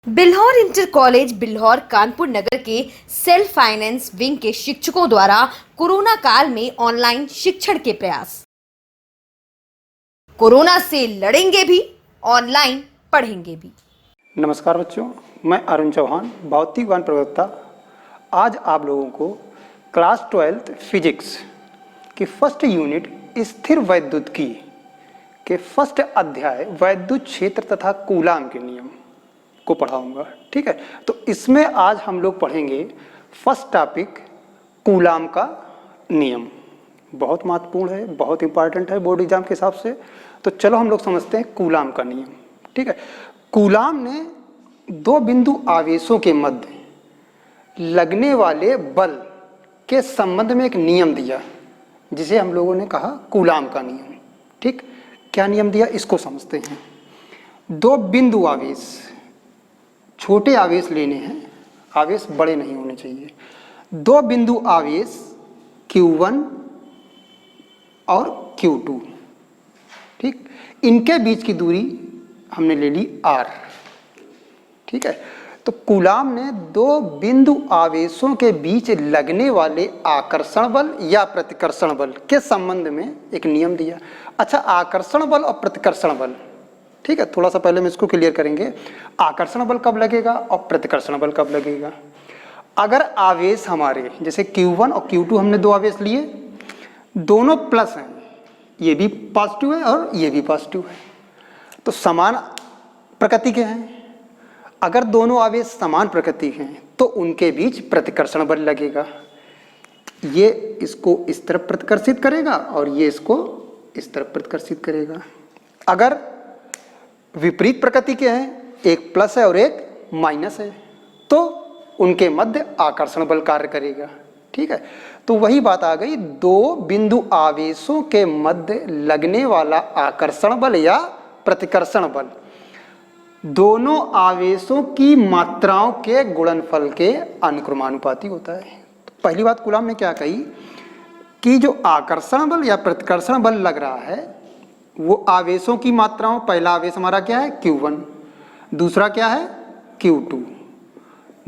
Bilhaur inter college Bilhaur Kanpur नगर के self finance wing के शिक्षकों द्वारा कोरोना काल में ऑनलाइन शिक्षण के प्रयास। कोरोना से लड़ेंगे भी, ऑनलाइन पढ़ेंगे भी। नमस्कार बच्चों, मैं अरुण चौहान, भौतिक ज्ञान प्रवक्ता। आज आप लोगों को क्लास 12 फिजिक्स की फर्स्ट यूनिट स्थिर वैद्युतिकी के फर्स्ट अध्याय वैद्युत क्षेत्र तथा कूलाम के नियम को पढ़ाऊंगा। ठीक है, तो इसमें आज हम लोग पढ़ेंगे फर्स्ट टॉपिक कूलाम का नियम। बहुत महत्वपूर्ण है, बहुत इंपॉर्टेंट है बोर्ड एग्जाम के हिसाब से। तो चलो हम लोग समझते हैं कूलाम का नियम। ठीक है, कूलाम ने दो बिंदु आवेशों के मध्य लगने वाले बल के संबंध में एक नियम दिया, जिसे हम लोगों ने कहा कूलाम का नियम। ठीक, क्या नियम दिया इसको समझते हैं। दो बिंदु आवेश, छोटे आवेश लेने हैं, आवेश बड़े नहीं होने चाहिए। दो बिंदु आवेश Q1 और Q2, ठीक, इनके बीच की दूरी हमने ले ली R। ठीक है, तो कूलाम ने दो बिंदु आवेशों के बीच लगने वाले आकर्षण बल या प्रतिकर्षण बल के संबंध में एक नियम दिया। अच्छा, आकर्षण बल और प्रतिकर्षण बल, ठीक है, थोड़ा सा पहले हम इसको क्लियर करेंगे। आकर्षण बल कब लगेगा और प्रतिकर्षण बल कब लगेगा। अगर आवेश हमारे जैसे Q1 और Q2 हमने दो आवेश लिए, दोनों प्लस हैं, ये भी पॉजिटिव है और ये भी पॉजिटिव है, तो समान प्रकृति के हैं। अगर दोनों आवेश समान प्रकृति हैं तो उनके बीच प्रतिकर्षण बल लगेगा। ये इसको इस तरफ प्रतिकर्षित करेगा और ये इसको इस तरफ प्रतिकर्षित करेगा। अगर विपरीत प्रकृति के हैं, एक प्लस है और एक माइनस है, तो उनके मध्य आकर्षण बल कार्य करेगा। ठीक है, तो वही बात आ गई, दो बिंदु आवेशों के मध्य लगने वाला आकर्षण बल या प्रतिकर्षण बल दोनों आवेशों की मात्राओं के गुणनफल के अनुक्रमानुपाती होता है। तो पहली बात कूलाम ने क्या कही कि जो आकर्षण बल या प्रतिकर्षण बल लग रहा है वो आवेशों की मात्राओं, पहला आवेश हमारा क्या है Q1, दूसरा क्या है Q2,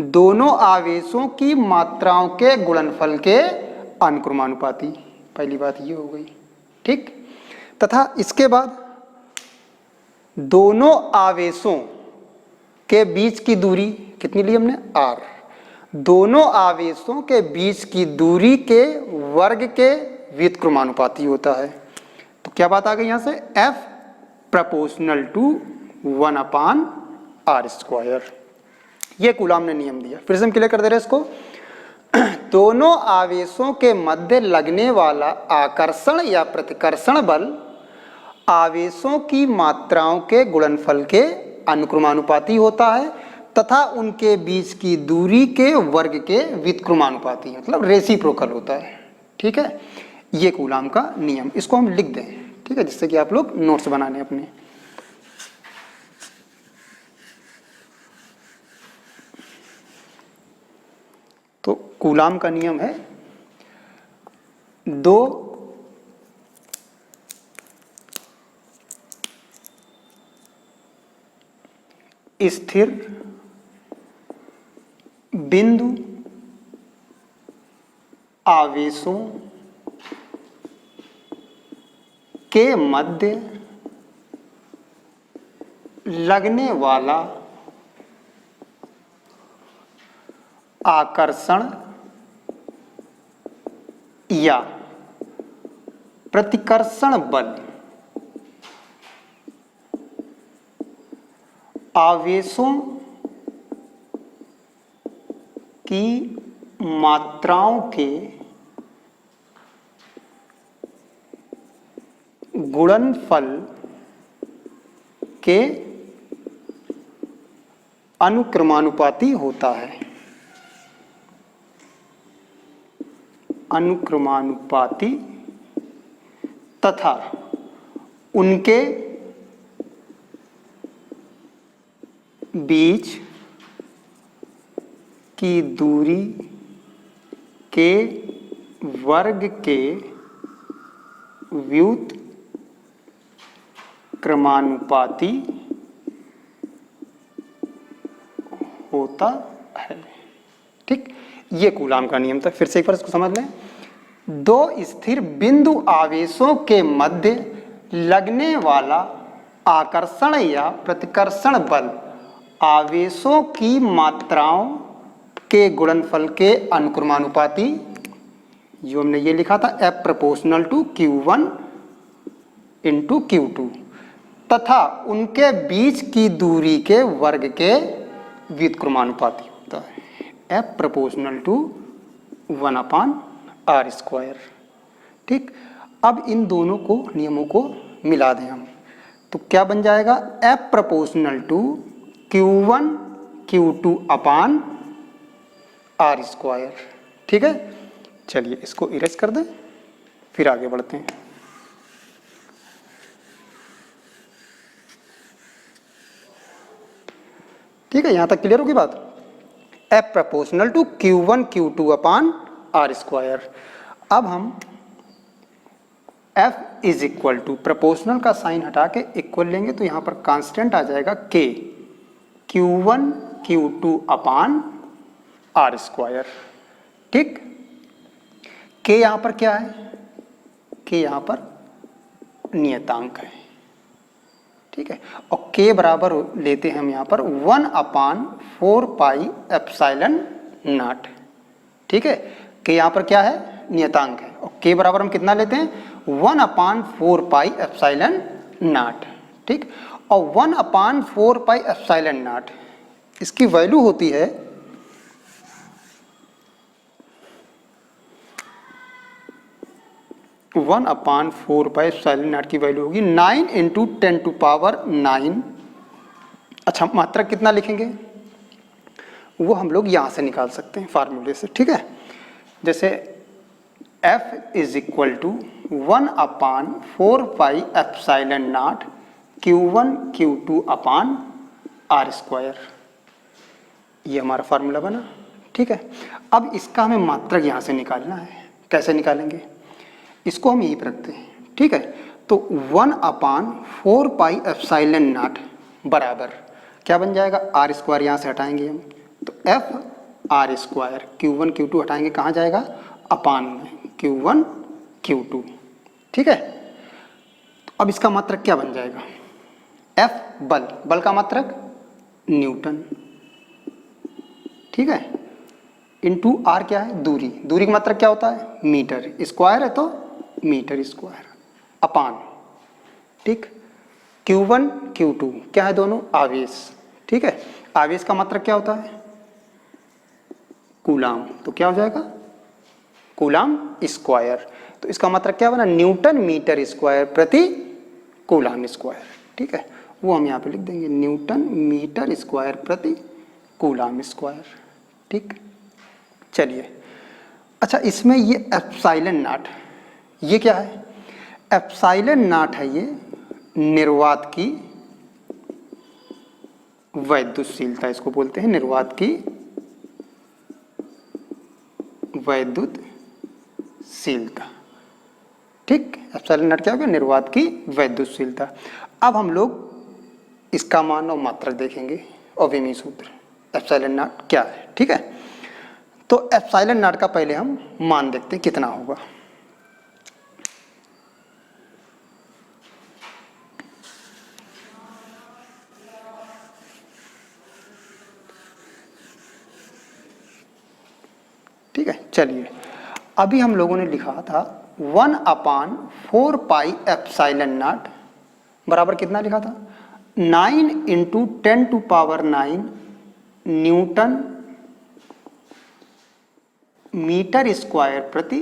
दोनों आवेशों की मात्राओं के गुणनफल के अनुक्रमानुपाती। पहली बात ये हो गई। ठीक, तथा इसके बाद दोनों आवेशों के बीच की दूरी कितनी ली हमने R, दोनों आवेशों के बीच की दूरी के वर्ग के व्युत्क्रमानुपाती होता है। तो क्या बात आ गई यहां से, F प्रोपोर्शनल टू 1/R²। ये कूलाम ने नियम दिया। फिर से हम क्लियर कर दे रहे हैं इसको। दोनों आवेशों के मध्य लगने वाला आकर्षण या प्रतिकर्षण बल आवेशों की मात्राओं के गुणनफल के अनुक्रमानुपाती होता है तथा उनके बीच की दूरी के वर्ग के व्युत्क्रमानुपाती, मतलब रेसिप्रोकल होता है। ठीक है, ये कूलाम का नियम, इसको हम लिख दें। ठीक है, जिससे कि आप लोग नोट्स बना लें अपने। तो कूलाम का नियम है, दो स्थिर बिंदु आवेशों के मध्य लगने वाला आकर्षण या प्रतिकर्षण बल आवेशों की मात्राओं के गुणनफल के अनुक्रमानुपाती होता है। अनुक्रमानुपाती तथा उनके बीच की दूरी के वर्ग के व्युत्क्रमानुपाती होता है। ठीक, ये कूलाम का नियम था। फिर से एक बार इसको समझ लें। दो स्थिर बिंदु आवेशों के मध्य लगने वाला आकर्षण या प्रतिकर्षण बल आवेशों की मात्राओं के गुणनफल के अनुक्रमानुपाती, जो हमने ये लिखा था F proportional to Q1 into Q2, तथा उनके बीच की दूरी के वर्ग के व्युत्क्रमानुपाती होता है। F proportional to 1/r²। ठीक, अब इन दोनों को नियमों को मिला दें हम, तो क्या बन जाएगा? F proportional to Q1 Q2/r²। ठीक है, चलिए इसको इरेज कर दें, फिर आगे बढ़ते हैं। ठीक है, यहां तक क्लियर होगी बात। F proportional to Q1 Q2/r²। अब हम F is equal to, proportional का साइन हटा के इक्वल लेंगे तो यहां पर कांस्टेंट आ जाएगा K Q1 Q2/r²। ठीक, K यहां पर क्या है? K यहां पर नियतांक है। ठीक है, और K बराबर लेते हैं हम यहां पर 1/4πε0। ठीक है, K यहां पर क्या है? नियतांक है, और K बराबर हम कितना लेते हैं? 1/4πε0। ठीक, और 1/4πε0 इसकी वैल्यू होती है 1/4πε0 की वैल्यू होगी 9 × 10⁹। अच्छा, मात्रक कितना लिखेंगे वो हम लोग यहां से निकाल सकते हैं फार्मूले से। ठीक है, जैसे F is equal to 1/4πε0 Q1 Q2/r²। ये हमारा फार्मूला बना। ठीक है, अब इसका हमें मात्रक यहां से निकालना है। कैसे निकालेंगे? इसको हम यहीं पर रखते हैं। ठीक है, तो 1/4πε0 बराबर क्या बन जाएगा? r²। यहां से हटाएंगे हम तो F r²। Q1 Q2 हटाएंगे, कहाँ जाएगा? अपान में Q1 Q2। ठीक है, तो अब इसका मात्रक क्या बन जाएगा? F बल, बल का मात्रक न्यूटन। ठीक है, इंटू R क्या है? दूरी, दूरी का मात्रक क्या होता है? मीटर। स्क्वायर है तो मीटर स्क्वायर अपान। ठीक, Q1 Q2 क्या है? दोनों आवेश। ठीक है, आवेश का मात्रक क्या होता है? कूलाम। तो क्या हो जाएगा? Coulomb square. तो इसका मात्रक क्या बना? न्यूटन मीटर स्क्वायर प्रति कूलाम स्क्वायर। ठीक है, वो हम यहाँ पे लिख देंगे, न्यूटन मीटर स्क्वायर प्रति कूलाम स्क्वायर। ठीक, चलिए। अच्छा, इसमें ये एप्सिलॉन0 ये क्या है? एप्सिलॉन0 है ये निर्वात की वैद्युतशीलता, इसको बोलते हैं निर्वात की वैद्युतशीलता। ठीक, एप्सिलॉन0 क्या हो गया? निर्वात की वैद्युतशीलता। अब हम लोग इसका मान और मात्रक देखेंगे और विमीय सूत्र एप्सिलॉन0 क्या है। ठीक है, तो एप्सिलॉन0 का पहले हम मान देखते हैं कितना होगा। ठीक है, चलिए। अभी हम लोगों ने लिखा था 1/4πε0 बराबर कितना लिखा था? 9 × 10⁹ न्यूटन मीटर स्क्वायर प्रति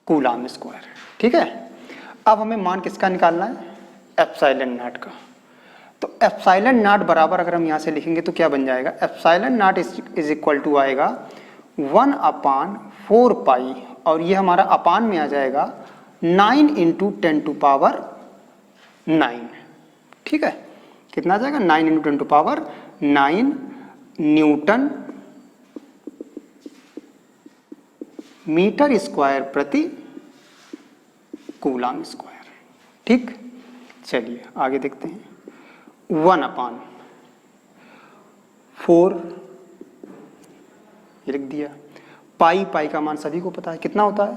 कूलाम स्क्वायर। ठीक है, अब हमें मान किसका निकालना है? एप्सिलॉन0 का। तो एप्सिलॉन0 बराबर अगर हम यहाँ से लिखेंगे तो क्या बन जाएगा? एप्सिलॉन0 इज इक्वल टू आएगा 1/4π, और ये हमारा अपान में आ जाएगा 9 × 10⁹। ठीक है, कितना आ जाएगा? 9 × 10⁹ न्यूटन मीटर स्क्वायर प्रति कूलाम स्क्वायर। ठीक, चलिए आगे देखते हैं। 1/, 4, ये लिख दिया। पाई, पाई का मान सभी को पता है कितना होता है,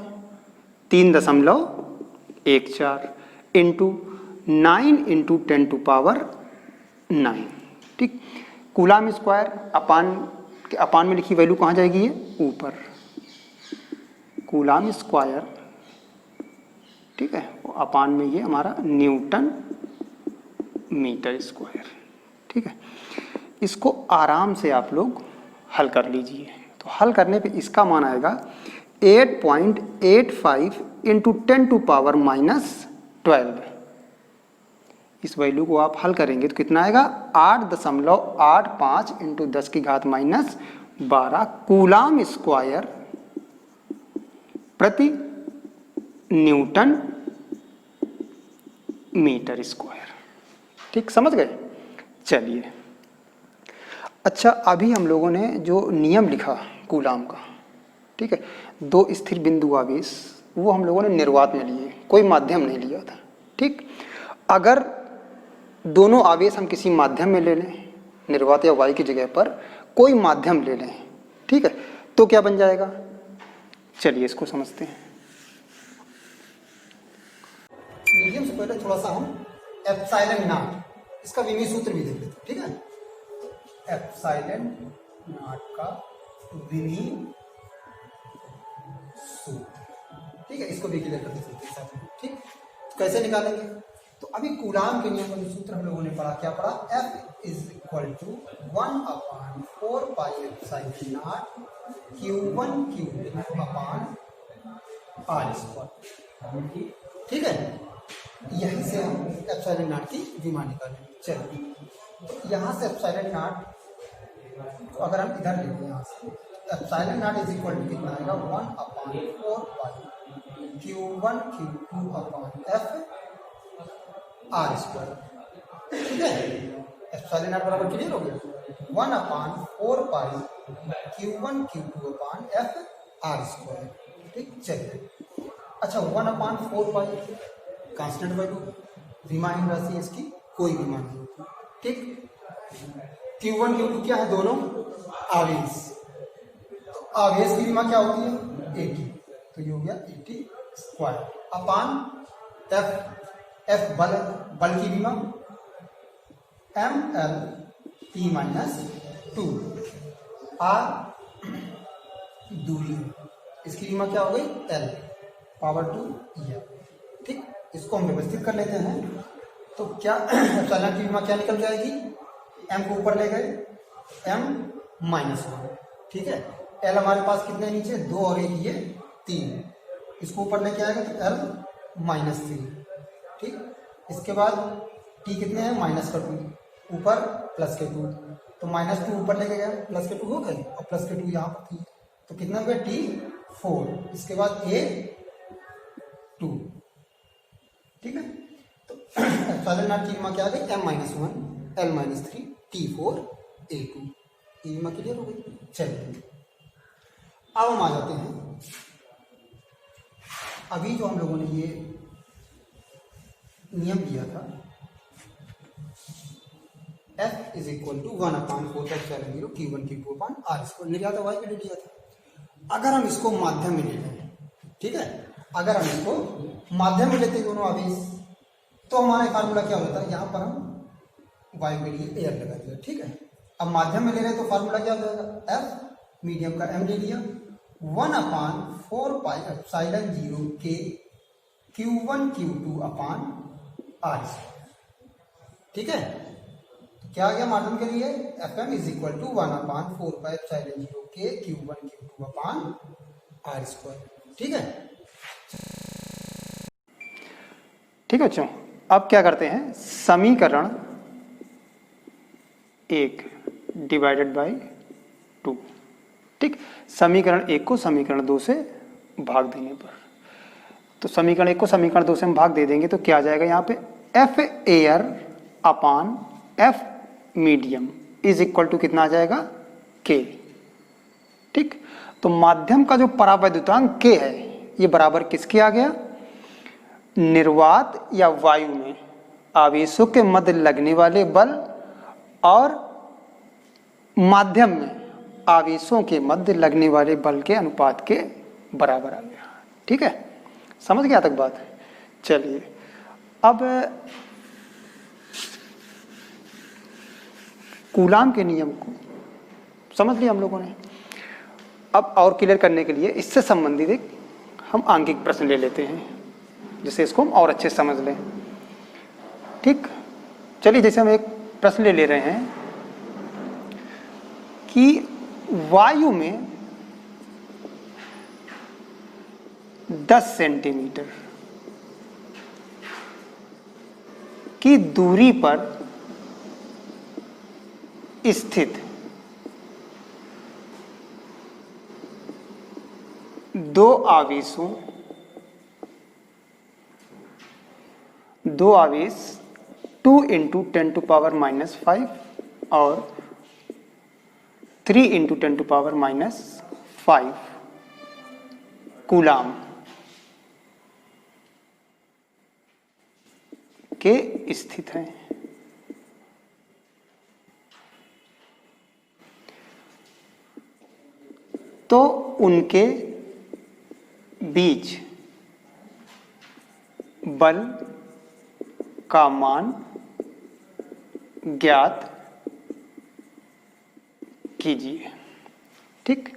3.14 इंटू 9 इंटू 10 टू पावर 9। ठीक, कूलाम स्क्वायर अपान में लिखी वैल्यू कहाँ जाएगी, ये ऊपर, कूलाम स्क्वायर, ठीक है, अपान में ये हमारा न्यूटन मीटर स्क्वायर। ठीक है, इसको आराम से आप लोग हल कर लीजिए। तो हल करने पे इसका मान आएगा 8.85 इंटू 10 टू पावर -12। इस वैल्यू को आप हल करेंगे तो कितना आएगा, 8.85 इंटू 10 की घात -12 कूलाम स्क्वायर प्रति न्यूटन मीटर स्क्वायर। ठीक, समझ गए। चलिए, अच्छा, अभी हम लोगों ने जो नियम लिखा कूलाम का, ठीक है, दो स्थिर बिंदु आवेश, वो हम लोगों ने निर्वात में लिए, कोई माध्यम नहीं लिया था। ठीक, अगर दोनों आवेश हम किसी माध्यम में ले लें, निर्वात या वायु की जगह पर कोई माध्यम ले लें, ठीक है, तो क्या बन जाएगा, चलिए इसको समझते हैं। मीडियम से पहले थोड़ा सा हम एप्सिलॉन नॉट, इसका विमीय सूत्र भी देख लेते हैं। ठीक है, एप्सिलॉन नॉट का विमीय सूत्र, ठीक है, इसको भी क्लियर करते हैं साथ में। ठीक, तो कैसे निकालेंगे, तो अभी कूलाम के नियम का जो सूत्र हम लोगों ने पढ़ा, क्या पढ़ा, F = 1/4 pi epsilon not Q1 Q2/r²। ठीक है, यहीं से हम एप्सिलॉन नॉट की विमा निकालेंगे। चलिए, तो यहाँ से एप्सिलॉन नॉट, तो अगर हम इधर लेते हैं यहाँ से, एप्सिलॉन नॉट = कितना आएगा, 1/4 पाई Q1 Q2/f(r²). ठीक है, एप्सिलॉन नॉट बराबर क्लियर हो गया, 1/4 पाई Q1 Q2/f(r²). ठीक, चलिए, अच्छा, 1/4 पाई कांस्टेंट वैल्यू, विमाहीन राशि है इसकी, कोई विमा नहीं। ठीक, Q1 Q2 क्या है, दोनों आवेश, तो आवेश की विमा क्या होती है, 80, तो ये हो गया 80² अपान F, F बल की विमा, ml(T-2), R दूरी, इसकी विमा क्या हो गई, L पावर 2 EF। ठीक, इसको हम व्यवस्थित कर लेते हैं, तो क्या एप्सिलॉन की विमा क्या निकल जाएगी, m को ऊपर ले गए, m-1। ठीक है, l हमारे पास कितने नीचे, 2 और 1 ये 3, इसको ऊपर लेके आएगा तो l-3। ठीक, इसके बाद t कितने हैं, -2, ऊपर +2, तो -2 ऊपर लेके गया, +2 हो गए, और +2 यहाँ पर थी, तो कितना हो गया, t4, इसके बाद a2। ठीक है, तो एप्सिलॉन नॉट की विमा क्या आ गई, m-1 l-3 t4 a2। ये विमा क्लियर हो गई। चलिए, अब हम आ जाते हैं, अभी जो हम लोगों ने ये नियम दिया था, F = 1/4 Q1 Q2/r², निर्वात वायु के लिए दिया था। अगर हम इसको माध्यम में ले लें, ठीक है, अगर हम इसको माध्यम में लेते दोनों आवेश, तो हमारा फार्मूला क्या होता है, यहाँ पर हम वायु के लिए एयर लगा दिया। ठीक है, अब माध्यम में ले रहे तो फार्मूला क्या हो जाएगा, F मीडियम का m ले लिया, 1/4 पाई एप्सिलॉन 0 के Q1 Q2/r²। ठीक है, तो क्या आ गया माध्यम के लिए, Fm = 1/4 पाई एप्सिलॉन 0 के Q1 Q2/r²। ठीक है, ठीक है बच्चों, अब क्या करते हैं, समीकरण 1 डिवाइडेड बाय 2। ठीक, समीकरण 1 को समीकरण 2 से भाग देने पर, तो समीकरण 1 को समीकरण 2 से हम भाग दे देंगे तो क्या आ जाएगा, यहाँ पे F एयर अपान F मीडियम = कितना आ जाएगा, K। ठीक, तो माध्यम का जो परावैद्युतांक K है, ये बराबर किसके आ गया, निर्वात या वायु में आवेशों के मध्य लगने वाले बल और माध्यम में आवेशों के मध्य लगने वाले बल के अनुपात के बराबर आ गया। ठीक है, समझ गया तक बात? चलिए अब कूलाम के नियम को समझ लिया हम लोगों ने। अब और क्लियर करने के लिए इससे संबंधित एक हम आंकिक प्रश्न ले लेते हैं, जिससे इसको हम और अच्छे से समझ लें। ठीक, चलिए जैसे हम एक प्रश्न ले रहे हैं कि वायु में 10 सेंटीमीटर की दूरी पर स्थित दो आवेश 2 × 10⁻⁵ और 3 × 10⁻⁵ कूलाम के स्थित हैं। तो उनके बीच बल का मान ज्ञात कीजिए। ठीक,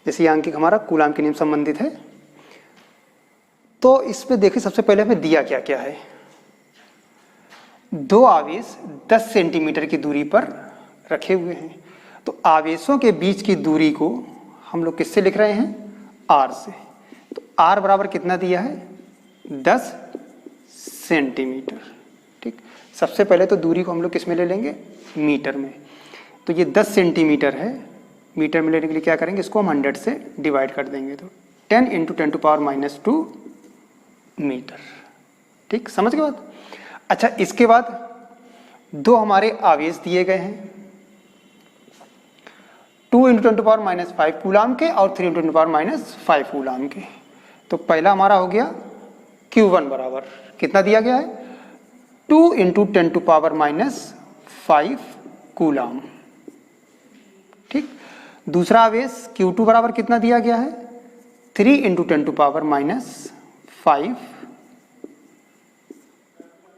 जैसे आंकिक हमारा कूलाम के नियम संबंधित है, तो इसमें देखिए सबसे पहले हमें दिया क्या क्या है। दो आवेश 10 सेंटीमीटर की दूरी पर रखे हुए हैं। तो आवेशों के बीच की दूरी को हम लोग किससे लिख रहे हैं? r से। तो r बराबर कितना दिया है? 10 सेंटीमीटर। ठीक, सबसे पहले तो दूरी को हम लोग किस में ले लेंगे? मीटर में। तो ये 10 सेंटीमीटर है, मीटर में लेने के लिए क्या करेंगे? इसको हम 100 से डिवाइड कर देंगे, तो 10 × 10⁻⁻2 मीटर। ठीक, समझ गए बात? अच्छा, इसके बाद दो हमारे आवेश दिए गए हैं, 2 × 10⁻⁵ कूलाम के और 3 × 10⁻⁵ कूलाम के। तो पहला हमारा हो गया Q1 बराबर कितना दिया गया है? 2 × 10⁻⁵ कूलाम। ठीक, दूसरा आवेश Q2 बराबर कितना दिया गया है? 3 × 10⁻⁵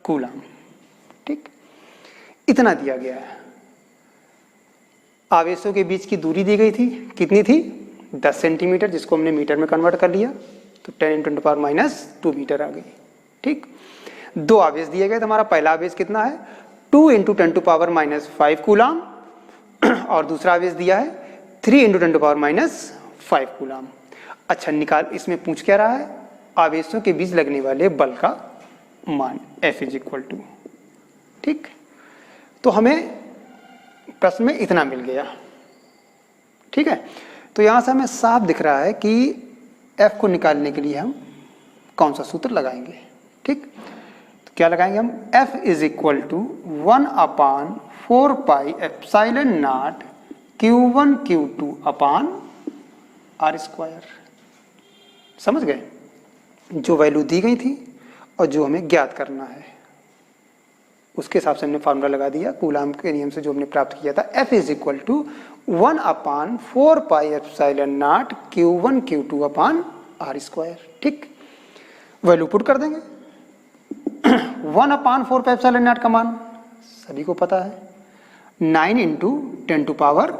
कूलाम। ठीक, इतना दिया गया है। आवेशों के बीच की दूरी दी गई थी, कितनी थी? 10 सेंटीमीटर, जिसको हमने मीटर में कन्वर्ट कर लिया, तो 10 × 10⁻⁻2 मीटर आ गई। ठीक, दो आवेश दिए गए, तो हमारा पहला आवेश कितना है? 2 × 10⁻⁵ कूलाम और दूसरा आवेश दिया है 3 × 10⁻⁵ कूलाम। अच्छा, निकाल, इसमें पूछ क्या रहा है? आवेशों के बीच लगने वाले बल का मान F = ठीक, तो हमें प्रश्न में इतना मिल गया। ठीक है, तो यहां से हमें साफ दिख रहा है कि F को निकालने के लिए हम कौन सा सूत्र लगाएंगे। ठीक, तो क्या लगाएंगे हम? F = 1/4πε0 Q1 Q2/r²। समझ गए? जो वैल्यू दी गई थी और जो हमें ज्ञात करना है, उसके हिसाब से हमने फार्मूला लगा दिया कूलाम के नियम से जो हमने प्राप्त किया था। F = 1/4πε0 Q1 Q2/r²। ठीक, वैल्यू पुट कर देंगे। 1/4πε0 का मान सभी को पता है, 9 × 10⁹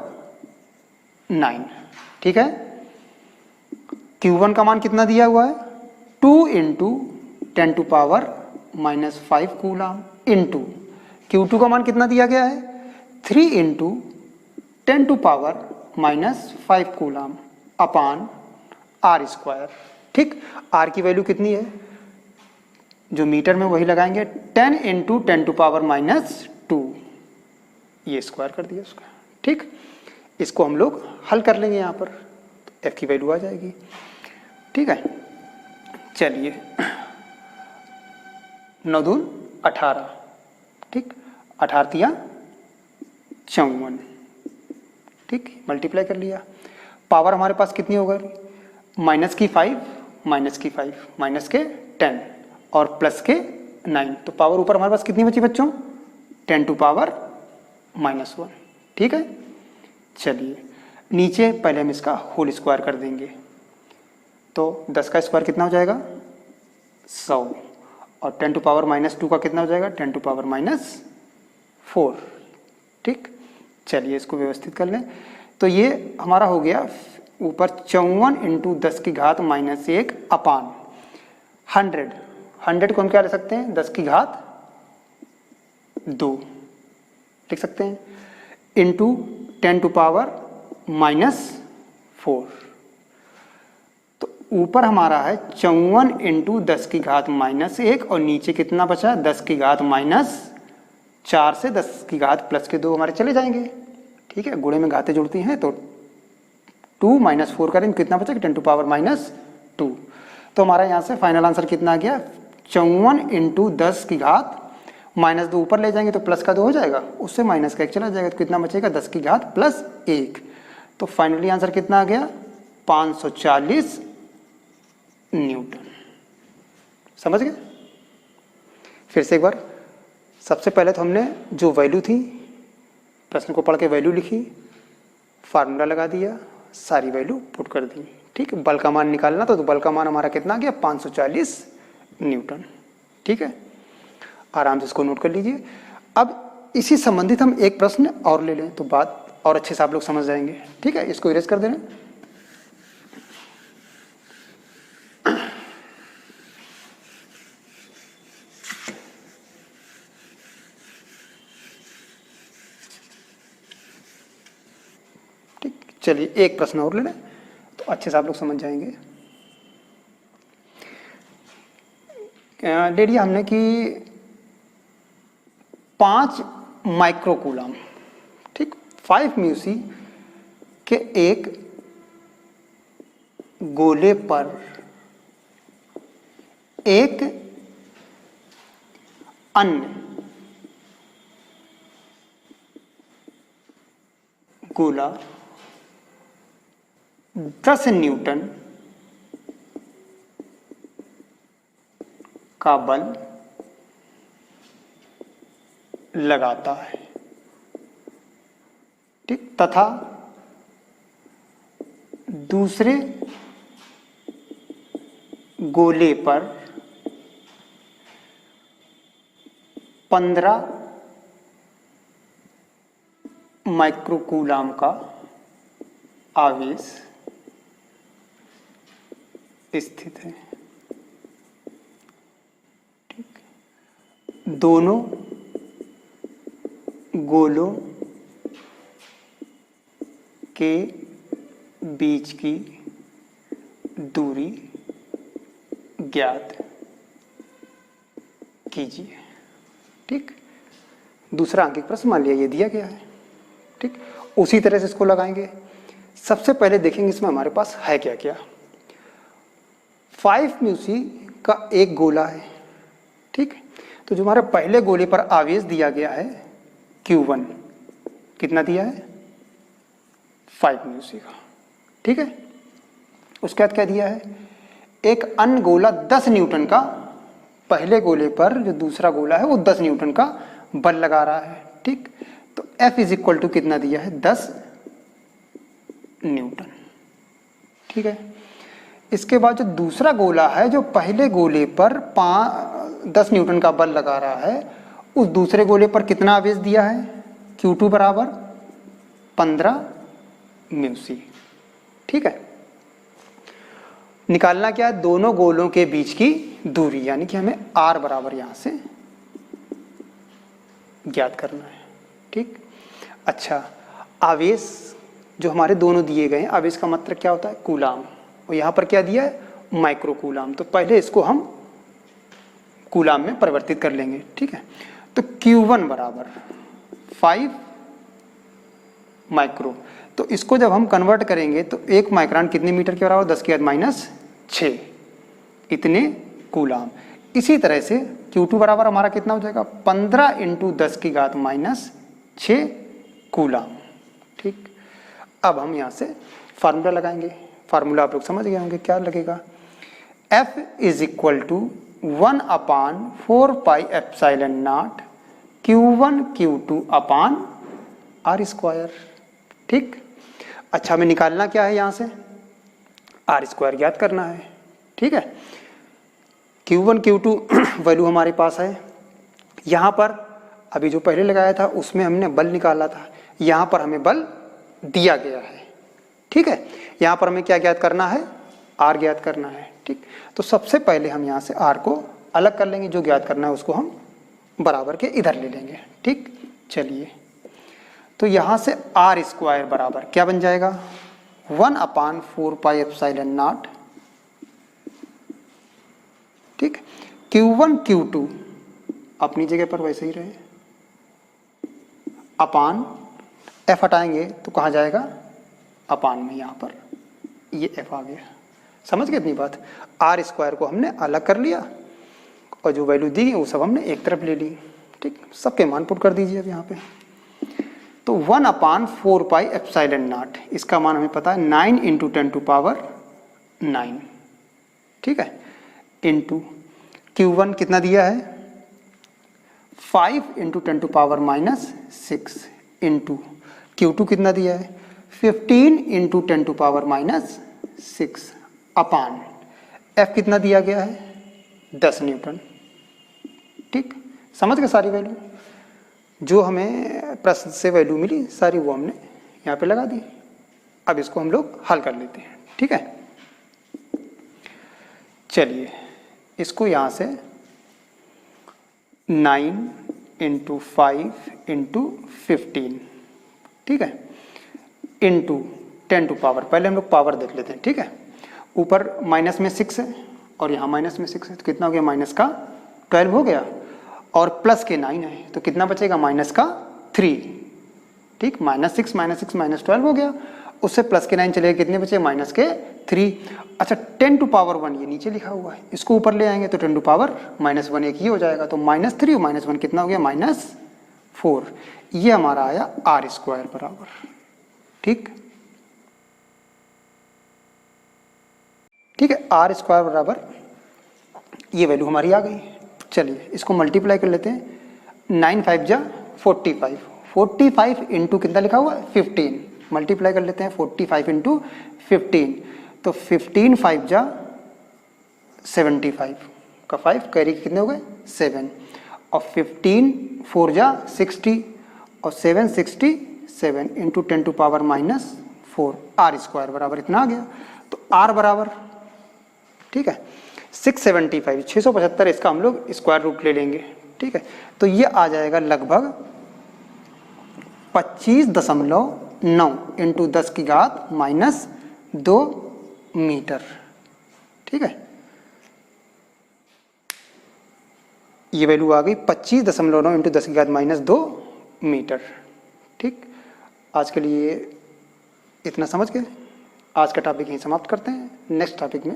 ठीक है। Q1 का मान कितना दिया हुआ है? 2 × 10⁻⁻5 कूलाम इंटू Q2 का मान कितना दिया गया है? 3 × 10⁻⁻5 कूलाम अपान r²। ठीक, r की वैल्यू कितनी है? जो मीटर में वही लगाएंगे, 10 × 10⁻⁻2, ये स्क्वायर कर दिया उसका। ठीक, इसको हम लोग हल कर लेंगे यहाँ पर, तो F की वैल्यू आ जाएगी। ठीक है, चलिए 9 दून 18। ठीक, 18 तिया 54। ठीक, मल्टीप्लाई कर लिया। पावर हमारे पास कितनी हो गई? माइनस की 5 माइनस की 5 माइनस के 10 और प्लस के 9। तो पावर ऊपर हमारे पास कितनी बची बच्चों? 10⁻⁻1। ठीक है, चलिए नीचे पहले हम इसका होल स्क्वायर कर देंगे, तो 10 का स्क्वायर कितना हो जाएगा 100, और 10 टू पावर -2 का कितना हो जाएगा 10 टू पावर -4। ठीक, चलिए इसको व्यवस्थित कर लें। तो ये हमारा हो गया ऊपर 54 इंटू 10 की घात -1 अपान 100 को हम क्या ले सकते हैं 10 की घात 2 लिख सकते हैं, इंटू 10 टू पावर -4। तो ऊपर हमारा है 54 इंटू 10 की घात -1 और नीचे कितना बचा 10 की घात -4 से 10 की घात प्लस के 2 हमारे चले जाएंगे। ठीक है, गुणे में घातें जुड़ती हैं, तो 2 - 4 करेंगे कितना बचा 10 टू पावर -2। तो हमारा यहाँ से फाइनल आंसर कितना आ गया 54 इंटू 10 की घात -2 ऊपर ले जाएंगे तो प्लस का 2 हो जाएगा, उससे माइनस का 1 चला जाएगा, तो कितना बचेगा 10 की घात +1। तो फाइनली आंसर कितना आ गया 540 न्यूटन। समझ गए? फिर से एक बार, सबसे पहले तो हमने जो वैल्यू थी प्रश्न को पढ़ के वैल्यू लिखी, फार्मूला लगा दिया, सारी वैल्यू पुट कर दी। ठीक है, बल का मान निकालना तो बल का मान हमारा कितना आ गया 540 न्यूटन। ठीक है, आराम से इसको नोट कर लीजिए। अब इसी संबंधित हम एक प्रश्न और ले लें तो बात और अच्छे से आप लोग समझ जाएंगे। ठीक है, इसको इरेज कर देना। ठीक, चलिए एक प्रश्न और ले लें तो अच्छे से आप लोग समझ जाएंगे। ले लिया हमने कि 5 माइक्रोकूलम, ठीक, 5 म्यूसी के एक गोले पर एक अन्य गोला 10 न्यूटन का बल लगाता है। ठीक, तथा दूसरे गोले पर 15 माइक्रोकूलम का आवेश स्थित है। ठीक, दोनों गोलों के बीच की दूरी ज्ञात कीजिए। ठीक, दूसरा अंकित प्रश्न मान लिया ये दिया गया है। ठीक, उसी तरह से इसको लगाएंगे। सबसे पहले देखेंगे इसमें हमारे पास है क्या क्या। 5 म्यूसी का एक गोला है। ठीक, तो जो हमारे पहले गोले पर आवेश दिया गया है Q1 कितना दिया है 5 म्यूसी का। ठीक है, उसके बाद क्या दिया है एक अन्य गोला 10 न्यूटन का, पहले गोले पर जो दूसरा गोला है वो 10 न्यूटन का बल लगा रहा है। ठीक, तो F इज इक्वल टू कितना दिया है 10 न्यूटन। ठीक है, इसके बाद जो दूसरा गोला है जो पहले गोले पर 10 न्यूटन का बल लगा रहा है, उस दूसरे गोले पर कितना आवेश दिया है Q2 बराबर 15 म्यूसी। ठीक है, निकालना क्या है दोनों गोलों के बीच की दूरी, यानी कि हमें R बराबर यहां से ज्ञात करना है। ठीक, अच्छा, आवेश जो हमारे दोनों दिए गए हैं, आवेश का मतलब क्या होता है कूलाम, और यहां पर क्या दिया है माइक्रोकूलाम। तो पहले इसको हम कूलाम में परिवर्तित कर लेंगे। ठीक है, तो Q1 बराबर 5 माइक्रो, तो इसको जब हम कन्वर्ट करेंगे तो 1 माइक्रोन कितने मीटर के बराबर 10 की घात -6 इतने कूलाम। इसी तरह से Q2 बराबर हमारा कितना हो जाएगा 15 इंटू 10 की घात -6 कूलाम। ठीक, अब हम यहाँ से फार्मूला लगाएंगे। फार्मूला आप लोग समझ गए होंगे क्या लगेगा, F is equal to 1/4 pi epsilon not Q1 Q2 upon R square. ठीक, अच्छा, हमें निकालना क्या है यहाँ से, आर स्क्वायर ज्ञात करना है। ठीक है, Q1 Q2 वैल्यू हमारे पास है। यहाँ पर अभी जो पहले लगाया था उसमें हमने बल निकाला था, यहाँ पर हमें बल दिया गया है। ठीक है, यहाँ पर हमें क्या ज्ञात करना है, आर ज्ञात करना है। ठीक, तो सबसे पहले हम यहाँ से आर को अलग कर लेंगे, जो ज्ञात करना है उसको हम बराबर के इधर ले लेंगे। ठीक, चलिए, तो यहाँ से आर स्क्वायर बराबर क्या बन जाएगा, 1/4πε0। ठीक, Q1 Q2 अपनी जगह पर वैसे ही रहे, अपान एफ हटाएंगे तो कहाँ जाएगा, अपान में, यहाँ पर ये एफ आ गया। समझ गए इतनी बात। आर स्क्वायर को हमने अलग कर लिया और जो वैल्यू दी वो सब हमने एक तरफ ले ली। ठीक, सबके मान पुट कर दीजिए अब यहाँ पे। तो 1/4πε0, इसका मान हमें पता है 9 × 10⁹। ठीक है, इंटू Q1 कितना दिया है, 5 × 10⁻⁻6 इंटू Q2 कितना दिया है, 15 × 10⁻⁻6 अपान F कितना दिया गया है, 10 न्यूटन। ठीक, समझ गए सारी वैल्यू, जो हमें प्रश्न से वैल्यू मिली सारी वो हमने यहाँ पे लगा दी। अब इसको हम लोग हल कर लेते हैं। ठीक है, चलिए इसको यहाँ से 9 × 5 × 15, ठीक है, इंटू 10 टू पावर, पहले हम लोग पावर देख लेते हैं। ठीक है, ऊपर माइनस में 6 है और यहाँ माइनस में 6 है, तो कितना हो गया, माइनस का 12 हो गया, और प्लस के 9 है तो कितना बचेगा, माइनस का 3। ठीक, -6 -12 हो गया, उससे प्लस के 9 चले गए, कितने बचे, माइनस के 3। अच्छा, 10 टू पावर 1 ये नीचे लिखा हुआ है, इसको ऊपर ले आएंगे तो 10 टू पावर -1 एक ही हो जाएगा, तो -3 और -1 कितना हो गया, -4। ये हमारा आया आर स्क्वायर बराबर। ठीक, ठीक है, आर स्क्वायर बराबर ये वैल्यू हमारी आ गई। चलिए इसको मल्टीप्लाई कर लेते हैं, 9 5 जा 45, 45 इंटू कितना लिखा हुआ है, 15, मल्टीप्लाई कर लेते हैं 45 इंटू 15, तो 15 5 जा 75 का 5 कैरी कितने हो गए, 7, और 15 4 जा 60 और 7 67 into 10 to power -4, R square बराबर इतना आ गया। तो आर बराबर, ठीक है, 675 675, इसका हम लोग स्क्वायर रूट ले लेंगे। ठीक है, तो ये आ जाएगा लगभग 25.9 इंटू 10 की घात -2 मीटर। ठीक है, ये वैल्यू आ गई 25.9 इंटू 10 की घात -2 मीटर। ठीक, आज के लिए इतना समझ गए, आज का टॉपिक यहीं समाप्त करते हैं, नेक्स्ट टॉपिक में